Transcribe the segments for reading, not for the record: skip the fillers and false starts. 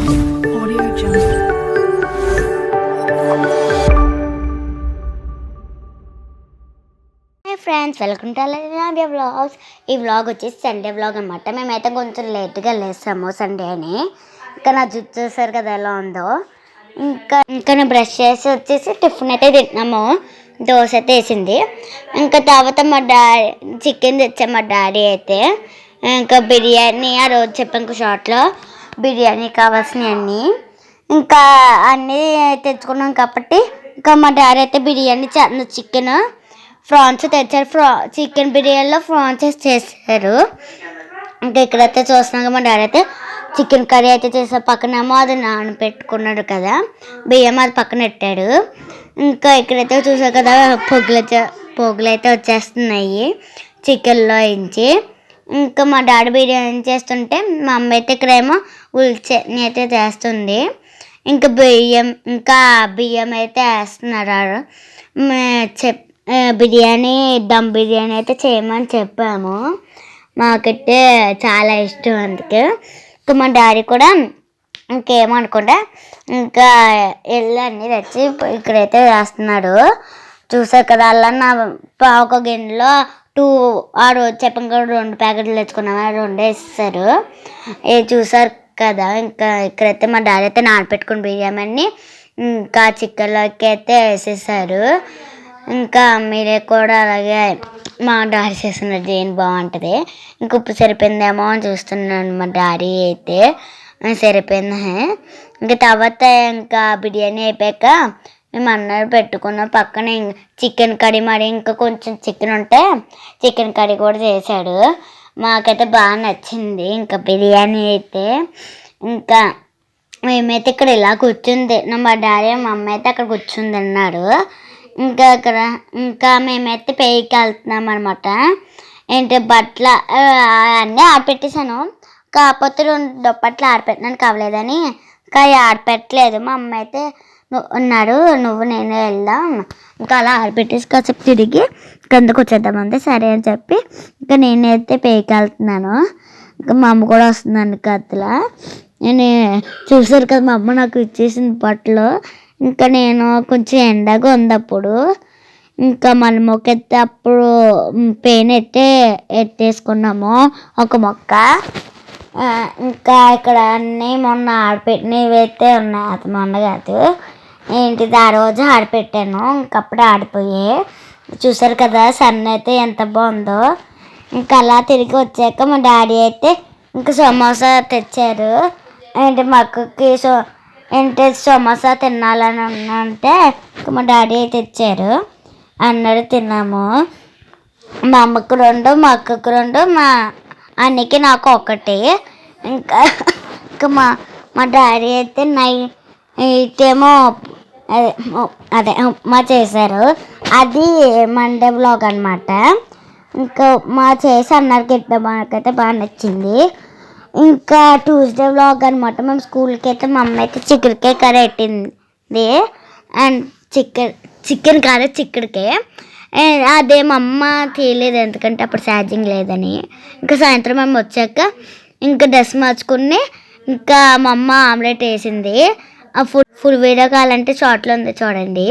Audio Jungle. Hi friends, welcome to అలనాబియా vlogs. ఈ vlog వచ్చేసి సండే వ్లాగ్ అనమాట. మేమైతే కొంచెం లేట్గా లేస్తాము సండే అని. ఇంకా నా జుట్టు చూసారు కదా ఎలా ఉందో. ఇంకా నేను బ్రష్ చేసి వచ్చేసి టిఫిన్ అయితే తింటున్నాము. దోశ అయితే వేసింది. ఇంకా తర్వాత మా డాడీ చికెన్ తెచ్చా. మా డాడీ అయితే ఇంకా బిర్యానీ ఆ రోజు చెప్పాను షార్ట్లో బిర్యానీ కావాల్సినవన్నీ ఇంకా అన్నీ తెచ్చుకున్నాం కాబట్టి ఇంకా మా డాడీ అయితే బిర్యానీ చికెన్ ఫ్రాన్స్ తెచ్చారు. చికెన్ బిర్యానీలో ఫ్రాన్స్ చేశారు. ఇంకా ఇక్కడైతే చూస్తున్నాక మా డాడీ అయితే చికెన్ కర్రీ అయితే చేశారు. పక్కనేమో అది నానబెట్టుకున్నాడు కదా బియ్యం, అది పక్కన పెట్టాడు. ఇంకా ఇక్కడైతే చూసారు కదా పొగులు అయితే వచ్చేస్తున్నాయి చికెన్లో ఇంచి. ఇంకా మా డాడీ బిర్యానీ చేస్తుంటే మా అమ్మ అయితే ఇక్కడేమో ఉల్లి చట్నీ అయితే చేస్తుంది. ఇంకా బియ్యం అయితే వేస్తున్నారు. బిర్యానీ దమ్ బిర్యానీ అయితే చేయమని చెప్పాము. మాకైతే చాలా ఇష్టం. అందుకే ఇంకా మా డాడీ కూడా ఇంకేమనుకుంటా ఇంకా ఎల్లు అన్నీ తెచ్చి ఇక్కడైతే వేస్తున్నాడు. చూసారు కదా అలా నా ఒక గిన్నెలో ఆ రోజు చెప్పండి కూడా 2 ప్యాకెట్లు తెచ్చుకున్నాము. 2 వేస్తారు. చూసారు కదా. ఇంకా ఇక్కడైతే మా డాడీ అయితే నానపెట్టుకుని బిర్యానీ ఇంకా చికెన్లోకి అయితే వేసేసారు. ఇంకా మీరే కూడా అలాగే మా డాడీ చేస్తున్నది ఏం బాగుంటుంది. ఇంకా ఉప్పు సరిపోయిందేమో అని చూస్తున్నాను. మా డాడీ అయితే సరిపోయింది. ఇంకా తర్వాత ఇంకా బిర్యానీ అయిపోయాక మేము అన్నది పెట్టుకున్న పక్కన చికెన్ కర్రీ, మరి ఇంకా కొంచెం చికెన్ ఉంటే చికెన్ కర్రీ కూడా చేశాడు. మాకైతే బాగా నచ్చింది. ఇంకా బిర్యానీ అయితే ఇంకా మేమైతే ఇక్కడ ఇలా కూర్చుంది. మా డాడీ మా అమ్మ అయితే అక్కడ కూర్చుంది అన్నారు. ఇంకా మేమైతే పేయికి వెళ్తున్నాం అనమాట. ఏంటి బట్టలు అన్నీ ఆడపెట్టేశాను. కాకపోతే 2 దుప్పట్లు ఆడపెట్టినాను కావలేదని ఇంకా ఆడపెట్టలేదు. మా అమ్మ అయితే ఉన్నాడు, నేను వెళ్దాం ఇంకా అలా ఆడపెట్టేసి కాసేపు తిరిగి కిందకు వచ్చేద్దామంటే సరే అని చెప్పి ఇంకా నేనైతే పేయికి వెళ్తున్నాను. ఇంకా మా అమ్మ కూడా వస్తుందండి కత్తిలా. నేను చూసారు కదా మా అమ్మ నాకు ఇచ్చేసిన బట్టలు. ఇంకా నేను కొంచెం ఎండగా ఉంది అప్పుడు. ఇంకా మళ్ళీ మొక్కెత్తే అప్పుడు పెయిన్ ఎత్తేసుకున్నాము ఒక మొక్క. ఇంకా ఇక్కడ అన్నీ మొన్న ఆడపెట్టినవి అయితే ఉన్నాయి. అది మొన్న కాదు, ఏంటిది ఆ రోజు ఆడపెట్టాను. ఇంకప్పుడు ఆడిపోయాయి. చూసారు కదా సన్ అయితే ఎంత బాగుందో. ఇంకా అలా తిరిగి వచ్చాక మా డాడీ అయితే ఇంకా సమోసా తెచ్చారు. మక్కకి సమోసా తినాలని అంటే మా డాడీ తెచ్చారు. అన్నది తిన్నాము. మా అమ్మకు 2, మా అక్కకు 2, మా అన్నకి నాకు 1. ఇంకా మా డాడీ అయితే నైట్ ఏమో అదే ఉప్మా చేశారు. అది మండే వ్లాగ్ అనమాట. ఇంకా ఉప్మా చేసి అన్నారు గిట్ట మాకైతే బాగా నచ్చింది. ఇంకా ట్యూస్డే వ్లాగ్ అనమాట. మేము స్కూల్కి అయితే మా అమ్మ అయితే చికెన్ కర్రీ పెట్టింది. అండ్ చికెన్ కర్రీ చిక్కుడికే అదే మా అమ్మ తీయలేదు, ఎందుకంటే అప్పుడు ఛార్జింగ్ లేదని. ఇంకా సాయంత్రం మేము వచ్చాక ఇంకా డ్రెస్ మార్చుకుని ఇంకా మా అమ్మ ఆమ్లెట్ వేసింది. ఆ ఫుల్ వీడియో కావాలంటే షార్ట్లో ఉంది చూడండి.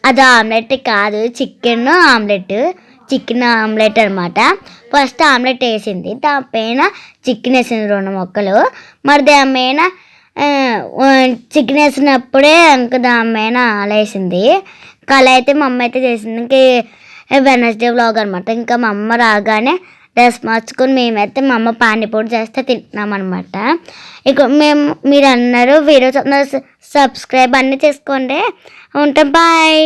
అది ఆమ్లెట్ కాదు, చికెన్ ఆమ్లెట్ అనమాట. ఫస్ట్ ఆమ్లెట్ వేసింది, దానిపైన చికెన్ వేసింది 2 ముక్కలు. మరి దాని మీద చికెన్ వేసినప్పుడే ఇంకా దాని మీద అలా వేసింది. అలా అయితే మా అమ్మ అయితే చేసింది. ఇంక వెనస్డే వ్లాగ్ అనమాట. ఇంకా మా అమ్మ రాగానే డ్రెస్ మార్చుకొని మేమైతే మా అమ్మ పానీపూరి చేస్తే తింటున్నాం అనమాట. ఇక మీరు అన్నారు వీడియో సబ్స్క్రైబ్ అన్నీ చేసుకోండి. ఉంటాం, బాయ్.